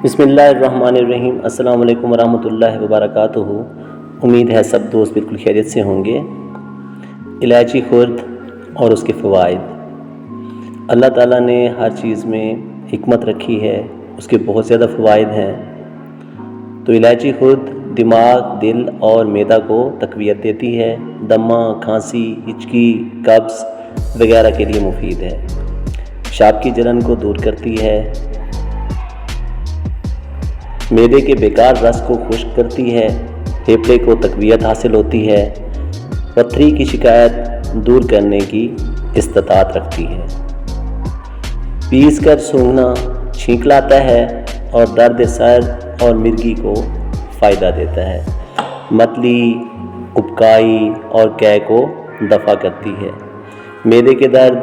بسم اللہ الرحمن الرحیم۔ السلام علیکم ورحمۃ اللہ وبرکاتہ۔ امید ہے سب دوست بالکل خیریت سے ہوں گے۔ الائچی خرد اور اس کے فوائد۔ اللہ تعالیٰ نے ہر چیز میں حکمت رکھی ہے، اس کے بہت زیادہ فوائد ہیں۔ تو الائچی خرد دماغ، دل اور معدہ کو تقویت دیتی ہے، دمہ، کھانسی، ہچکی، قبض وغیرہ کے لیے مفید ہے، پیشاب کی جلن کو دور کرتی ہے، معدے کے بیکار رس کو خشک کرتی ہے، پھیپھڑے کو تقویت حاصل ہوتی ہے، پتھری کی شکایت دور کرنے کی استطاعت رکھتی ہے، پیس کر سونگھنا چھینک لاتا ہے اور درد سر اور مرگی کو فائدہ دیتا ہے، متلی، ابکائی اور قے کو دفع کرتی ہے، معدے کے درد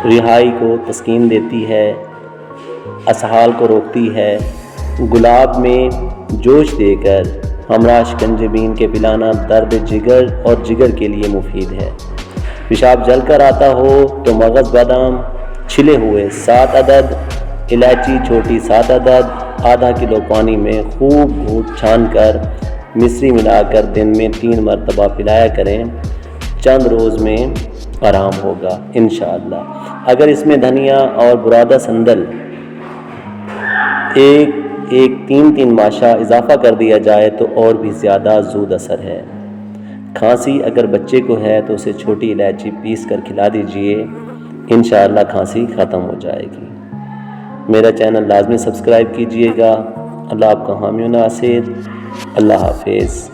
رہائی کو تسکین دیتی ہے، اسہال کو روکتی ہے، گلاب میں جوش دے کر ہمراہ شکنجبین کے پلانا درد جگر اور جگر کے لیے مفید ہے، پیشاب جل کر آتا ہو تو مغز بادام چھلے ہوئے 7 عدد، الائچی چھوٹی 7 عدد آدھا کلو پانی میں خوب گھونٹ چھان کر مصری ملا کر دن میں 3 مرتبہ پلایا کریں، چند روز میں آرام ہوگا انشاءاللہ۔ اگر اس میں دھنیا اور برادہ سندل ایک 3 ماشا اضافہ کر دیا جائے تو اور بھی زیادہ زود اثر ہے۔ کھانسی اگر بچے کو ہے تو اسے چھوٹی الائچی پیس کر کھلا دیجئے، انشاءاللہ کھانسی ختم ہو جائے گی۔ میرا چینل لازمی سبسکرائب کیجئے گا۔ اللہ آپ کا حامی و ناصر۔ اللہ حافظ۔